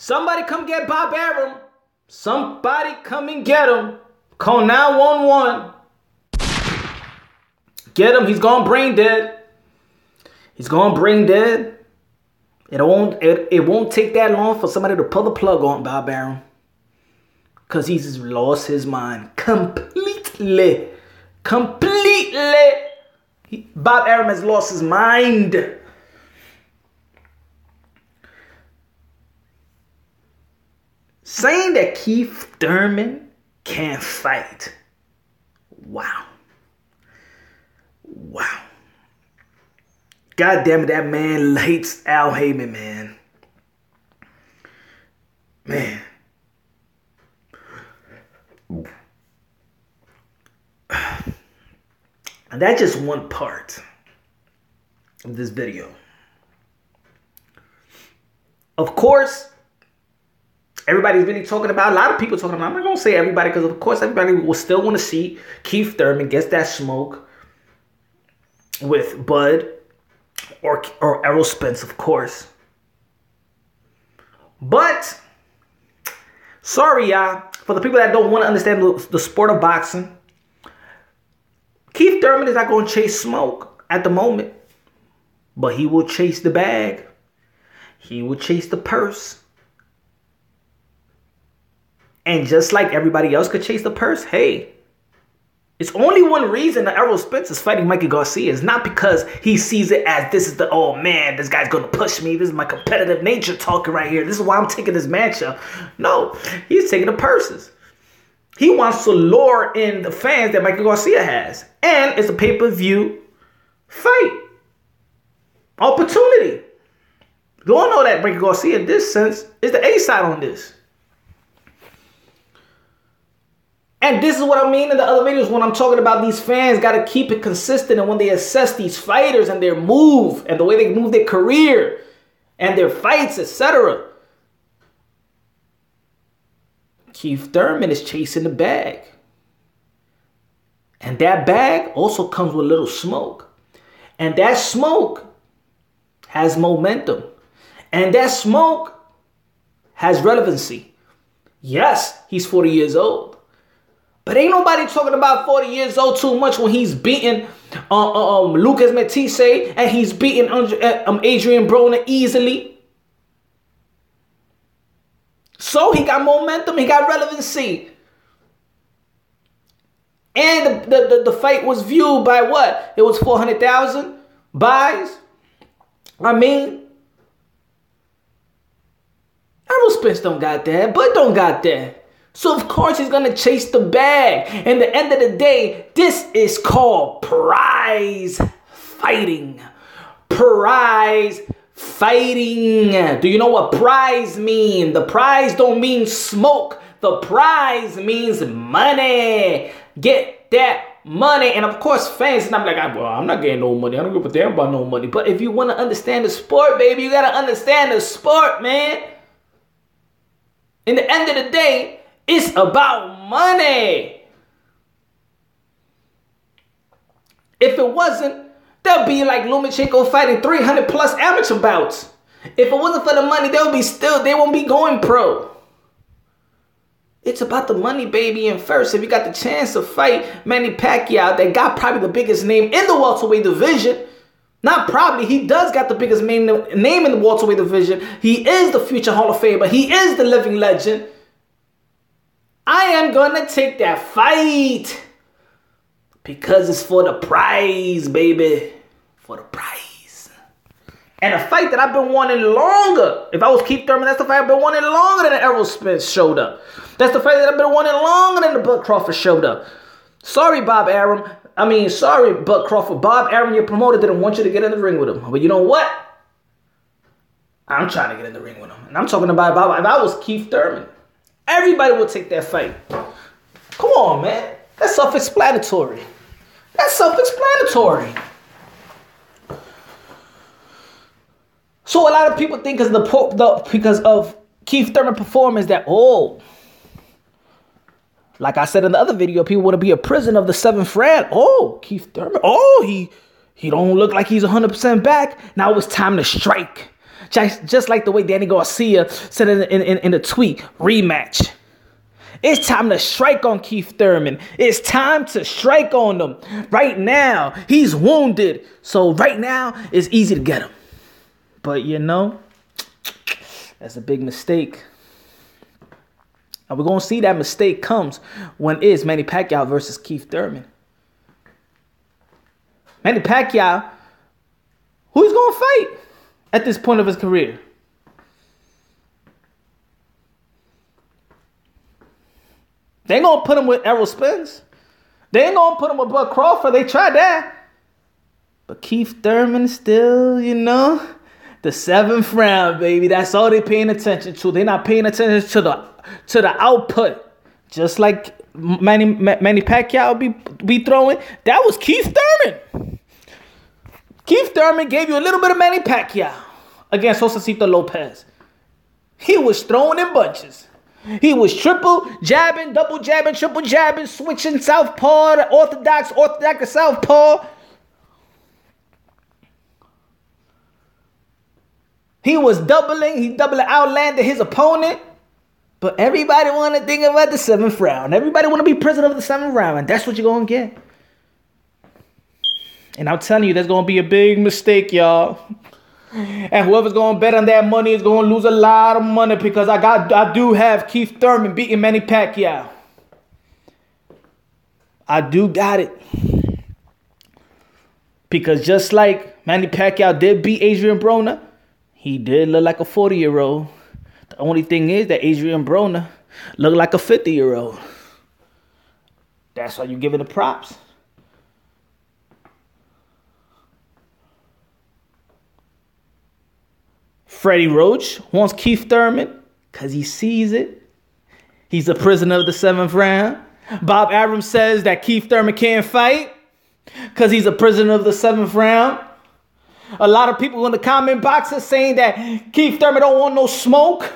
Somebody come get Bob Arum. Somebody come and get him. Call 911. Get him. He's gone brain dead. He's gone brain dead. It won't take that long for somebody to pull the plug on Bob Arum. Because he's lost his mind completely. Bob Arum has lost his mind. Saying that Keith Thurman can't fight. Wow. God damn it, that man hates Al Haymon, man. And that's just one part of this video. Of course, everybody's really talking about, a lot of people talking about, I'm not going to say everybody, because of course everybody will still want to see Keith Thurman gets that smoke with Bud or Errol Spence, of course. But, sorry y'all, for the people that don't want to understand the sport of boxing, Keith Thurman is not going to chase smoke at the moment, but he will chase the bag. He will chase the purse. And just like everybody else could chase the purse, hey, it's only one reason that Errol Spence is fighting Mikey Garcia. It's not because he sees it as this is the, oh man, this guy's going to push me. This is my competitive nature talking right here. This is why I'm taking this matchup. No, he's taking the purses. He wants to lure in the fans that Mikey Garcia has. And it's a pay-per-view fight. Opportunity. You all know that Mikey Garcia, in this sense, is the A-side on this. And this is what I mean in the other videos when I'm talking about these fans got to keep it consistent. And when they assess these fighters and their move and the way they move their career and their fights, etc. Keith Thurman is chasing the bag. And that bag also comes with a little smoke. And that smoke has momentum. And that smoke has relevancy. Yes, he's 40 years old. But ain't nobody talking about 40 years old too much when he's beating Lucas Matisse and he's beating Adrian Broner easily. So he got momentum, he got relevancy. And the fight was viewed by what? It was 400,000 buys. I mean, Errol Spence don't got that, but don't got that. So, of course, he's going to chase the bag. And at the end of the day, this is called prize fighting. Prize fighting. Do you know what prize mean? The prize don't mean smoke. The prize means money. Get that money. And, of course, fans, and I'm like, well, I'm not getting no money. I don't give a damn about no money. But if you want to understand the sport, baby, you got to understand the sport, man. In the end of the day, it's about money. If it wasn't, there'll be like Lomachenko fighting 300 plus amateur bouts. If it wasn't for the money, they won't be going pro. It's about the money, baby. And first, if you got the chance to fight Manny Pacquiao, that got probably the biggest name in the welterweight division. Not probably, he does got the biggest name in the welterweight division. He is the future Hall of Famer. He is the living legend. I am going to take that fight because it's for the prize, baby. For the prize. And a fight that I've been wanting longer. If I was Keith Thurman, that's the fight I've been wanting longer than Errol Spence showed up. That's the fight that I've been wanting longer than the Bud Crawford showed up. Sorry, Bob Arum. Sorry, Bud Crawford. Bob Arum, your promoter, didn't want you to get in the ring with him. But you know what? I'm trying to get in the ring with him. And I'm talking about Bob. If I was Keith Thurman, everybody would take that fight. Come on, man. That's self-explanatory. That's self-explanatory. So a lot of people think because of Keith Thurman performance that, like I said in the other video, people want to be a prison of the seventh round. Oh, Keith Thurman. Oh, he don't look like he's 100% back. Now it's time to strike. Just like the way Danny Garcia said in the tweet, rematch. It's time to strike on Keith Thurman. It's time to strike on him. Right now, he's wounded. So right now, it's easy to get him. But that's a big mistake. And we're going to see that mistake comes when it's Manny Pacquiao versus Keith Thurman. Manny Pacquiao, who's going to fight at this point of his career? They ain't going to put him with Errol Spence. They ain't going to put him with Bud Crawford. They tried that. But Keith Thurman still, the 7th round, baby. That's all they're paying attention to. They're not paying attention to the output. Just like Manny Pacquiao be throwing. That was Keith Thurman. Keith Thurman gave you a little bit of Manny Pacquiao against Josecito Lopez. He was throwing in bunches. He was triple jabbing, double jabbing, triple jabbing, switching southpaw to orthodox to southpaw. He was doubling. He outlanded his opponent. But everybody want to think about the 7th round. Everybody want to be prisoner of the 7th round. And that's what you're going to get. And I'm telling you, that's going to be a big mistake, y'all. And whoever's going to bet on that money is going to lose a lot of money because I do have Keith Thurman beating Manny Pacquiao. I do got it. Because just like Manny Pacquiao did beat Adrian Broner, he did look like a 40-year-old. The only thing is that Adrian Broner looked like a 50-year-old. That's why you give it the props. Freddie Roach wants Keith Thurman because he sees it. He's a prisoner of the 7th round. Bob Arum says that Keith Thurman can't fight because he's a prisoner of the 7th round. A lot of people in the comment box are saying that Keith Thurman don't want no smoke,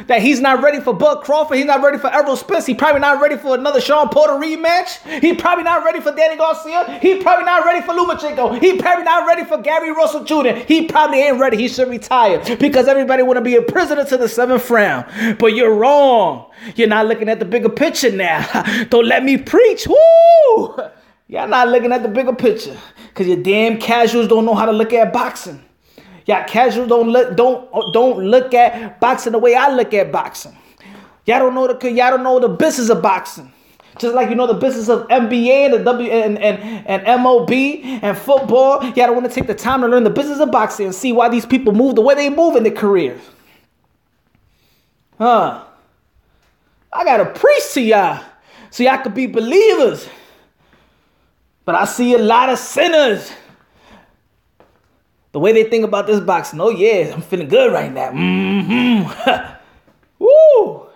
that he's not ready for Bud Crawford, he's not ready for Errol Spence, he's probably not ready for another Sean Porter rematch, he's probably not ready for Danny Garcia, he's probably not ready for Lomachenko, he's probably not ready for Gary Russell Jr., he probably ain't ready, he should retire, because everybody want to be a prisoner to the 7th round. But you're wrong. You're not looking at the bigger picture now. Don't let me preach. Woo! Y'all not looking at the bigger picture because your damn casuals don't know how to look at boxing. Y'all casuals don't look at boxing the way I look at boxing. Y'all don't know the business of boxing. Just like you know the business of NBA and the and MLB and football. Y'all don't want to take the time to learn the business of boxing and see why these people move the way they move in their careers. I gotta preach to y'all so y'all could be believers. But I see a lot of sinners. The way they think about this boxing. Oh, yeah, I'm feeling good right now. Woo!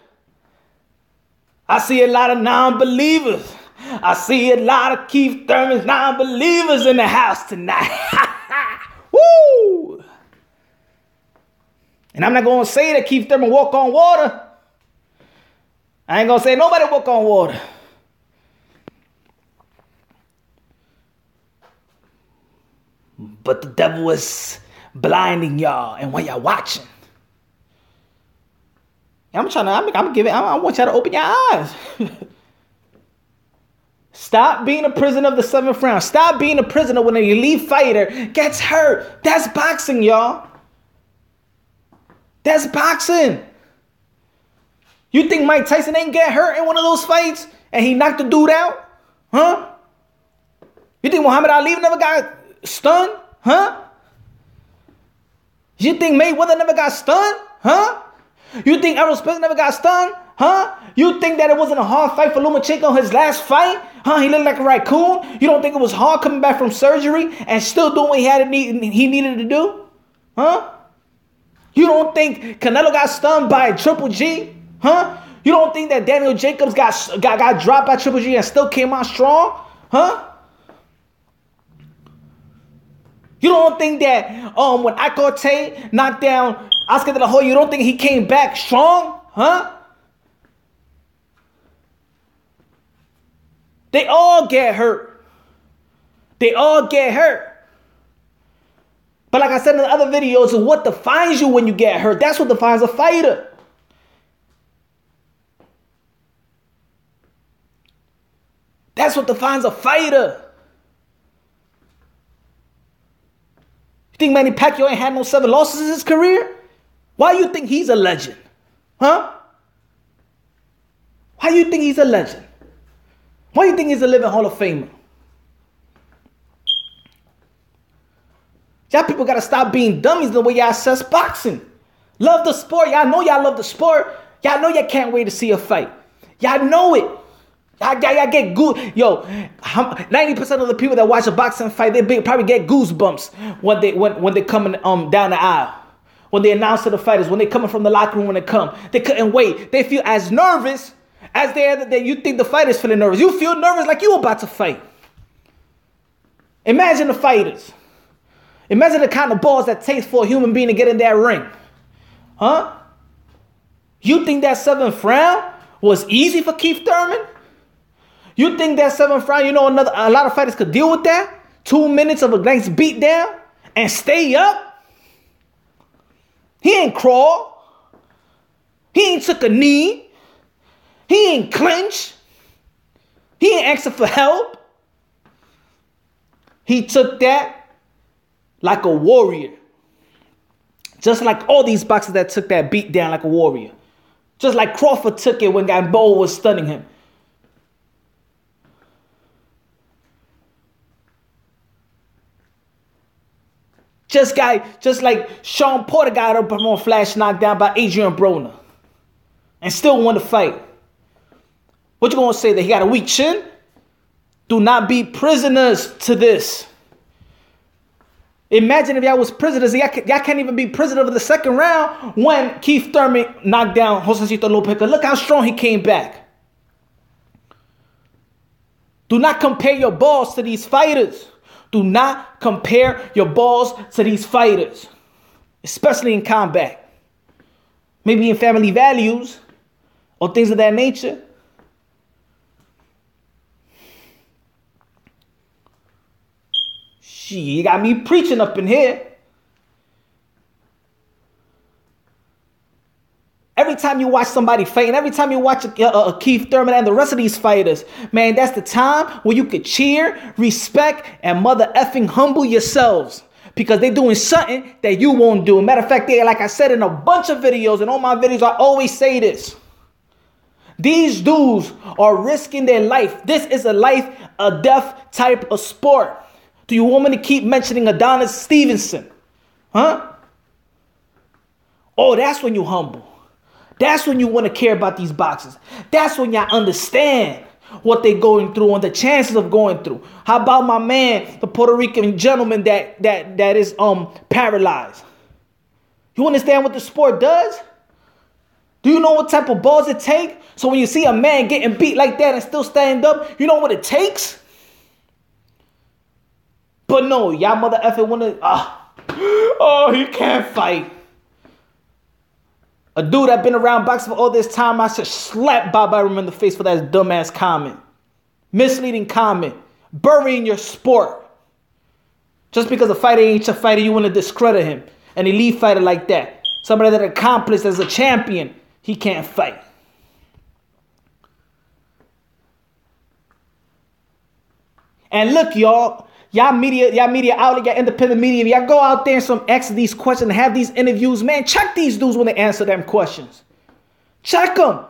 I see a lot of non-believers. I see a lot of Keith Thurman's non-believers in the house tonight. Woo! And I'm not going to say that Keith Thurman walk on water. I ain't going to say nobody walk on water. But the devil is blinding y'all, and while y'all watching, I want y'all to open your eyes. Stop being a prisoner of the 7th round. Stop being a prisoner when an elite fighter gets hurt. That's boxing, y'all. That's boxing. You think Mike Tyson ain't get hurt in one of those fights and he knocked the dude out? Huh? You think Muhammad Ali never got stunned? Huh? You think Mayweather never got stunned? Huh? You think Errol Spence never got stunned? Huh? You think that it wasn't a hard fight for Lomachenko his last fight? Huh? He looked like a raccoon? You don't think it was hard coming back from surgery and still doing what he needed to do? Huh? You don't think Canelo got stunned by Triple G? Huh? You don't think that Daniel Jacobs got dropped by Triple G and still came out strong? Huh? You don't think that when Ikote knocked down Oscar De La Hoya, you don't think he came back strong? Huh? They all get hurt. They all get hurt. But like I said in the other videos, what defines you when you get hurt? That's what defines a fighter. That's what defines a fighter. You think Manny Pacquiao ain't had no 7 losses in his career? Why do you think he's a legend? Huh? Why do you think he's a legend? Why do you think he's a living Hall of Famer? Y'all people got to stop being dummies the way y'all assess boxing. Love the sport. Y'all know y'all love the sport. Y'all know y'all can't wait to see a fight. Y'all know it. Y'all get good. Yo, 90% of the people that watch a boxing fight, they probably get goosebumps when they coming down the aisle. When they announce to the fighters, when they coming from the locker room when they come. They couldn't wait. They feel as nervous as that you think the fighter's feeling nervous. You feel nervous like you about to fight. Imagine the fighters. Imagine the kind of balls that takes for a human being to get in that ring. Huh? You think that 7th round was easy for Keith Thurman? You think that 7th round, a lot of fighters could deal with that? 2 minutes of a nice beat down and stay up? He ain't crawl. He ain't took a knee. He ain't clinch. He ain't asking for help. He took that like a warrior. Just like all these boxers that took that beat down like a warrior. Just like Crawford took it when Gamboa was stunning him. Just like Sean Porter got up on flash knocked down by Adrian Broner. And still won the fight. What you gonna say, that he got a weak chin? Do not be prisoners to this. Imagine if y'all was prisoners. Y'all can't even be prisoners of the 2nd round when Keith Thurman knocked down Josecito Lopez. Look how strong he came back. Do not compare your balls to these fighters. Do not compare your balls to these fighters. Especially in combat. Maybe in family values or things of that nature. You got me preaching up in here. Every time you watch somebody fight, and every time you watch a Keith Thurman and the rest of these fighters, man, that's the time where you could cheer, respect, and mother effing humble yourselves. Because they're doing something that you won't do. Matter of fact, like I said in a bunch of videos, and all my videos, I always say this. These dudes are risking their life. This is a life or death type of sport. Do you want me to keep mentioning Adonis Stevenson? Huh? Oh, that's when you humble. That's when you want to care about these boxers. That's when y'all understand what they're going through and the chances of going through. How about my man, the Puerto Rican gentleman that is paralyzed? You understand what the sport does? Do you know what type of balls it takes? So when you see a man getting beat like that and still stand up, you know what it takes? But no, y'all mother effing wanna, he can't fight. A dude that been around boxing for all this time, I should slap Bob Arum in the face for that dumbass comment. Misleading comment. Burying your sport. Just because a fighter ain't your fighter, you want to discredit him. An elite fighter like that. Somebody that accomplished as a champion, he can't fight. And look, y'all media outlet, y'all independent media, y'all go out there and ask these questions and have these interviews. Man, check these dudes when they answer them questions. Check them.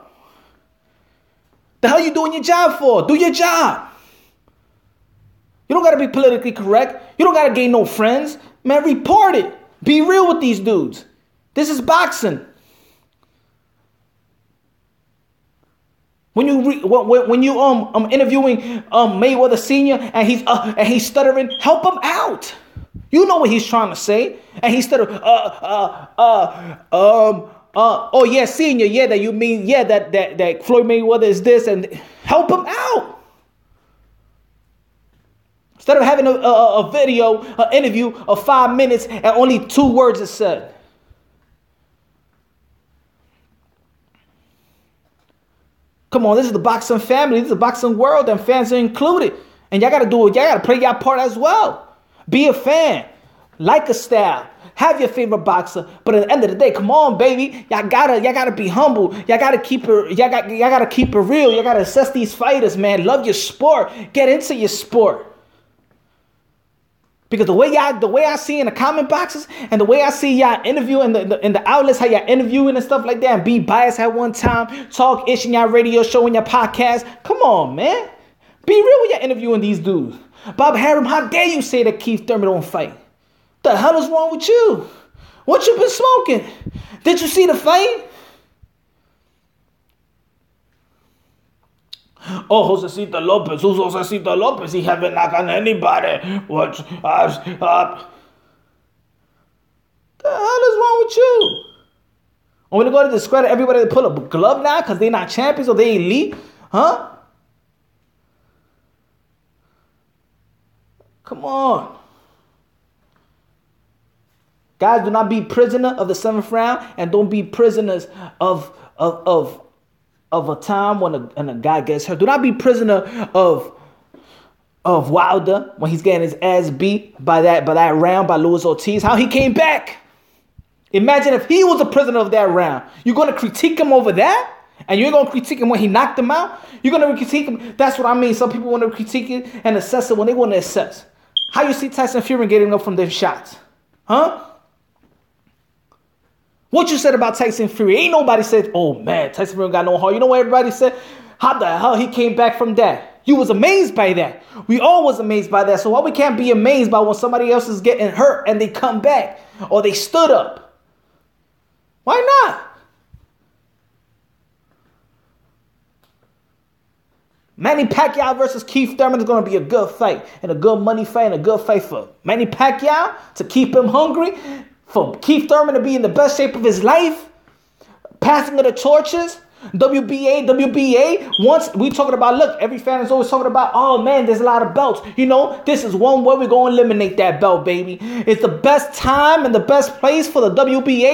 The hell you doing your job for? Do your job. You don't got to be politically correct. You don't got to gain no friends. Man, report it. Be real with these dudes. This is boxing. When you interviewing Mayweather Sr. and he's stuttering, help him out. You know what he's trying to say, and he's stuttering. Oh yeah, Senior, yeah, that you mean, yeah, that Floyd Mayweather is this, and help him out. Instead of having a video, an interview of 5 minutes and only 2 words are said. Come on, this is the boxing family. This is the boxing world, and fans are included. And y'all got to do it. Y'all got to play your part as well. Be a fan. like a style. Have your favorite boxer, but at the end of the day, come on, baby, y'all gotta be humble. Y'all gotta keep it. Y'all gotta keep it real. Y'all gotta assess these fighters, man. Love your sport. Get into your sport. Because the way I see in the comment boxes and the way I see y'all interview in the outlets, how y'all interviewing and stuff like that, and be biased at one time, talk ish in y'all radio show and your podcast. Come on, man. Be real when y'all interviewing these dudes. Bob Harum, how dare you say that Keith Thurman don't fight? The hell is wrong with you? What you been smoking? Did you see the fight? Oh, Josecito Lopez. Who's Josecito Lopez? He haven't knocked on anybody. What? The hell is wrong with you? I'm going to go to discredit everybody that pull a glove now because they're not champions or they elite? Huh? Come on. Guys, do not be prisoner of the 7th round and don't be prisoners of a time when a guy gets hurt. Do not be prisoner of Wilder when he's getting his ass beat by that round by Luis Ortiz. How he came back. Imagine if he was a prisoner of that round. You're going to critique him over that? And you're going to critique him when he knocked him out? You're going to critique him? That's what I mean. Some people want to critique it and assess it when they want to assess. How you see Tyson Fury getting up from them shots? Huh? What you said about Tyson Fury? Ain't nobody said, oh man, Tyson Fury got no heart. You know what everybody said? How the hell he came back from that? You was amazed by that. We all was amazed by that. So why we can't be amazed by when somebody else is getting hurt and they come back or they stood up? Why not? Manny Pacquiao versus Keith Thurman is going to be a good fight and a good money fight and a good fight for Manny Pacquiao to keep him hungry. For Keith Thurman to be in the best shape of his life, passing of the torches, WBA. Once we talking about, look, every fan is always talking about, oh man, there's a lot of belts. You know, this is one way we're going to eliminate that belt, baby. It's the best time and the best place for the WBA.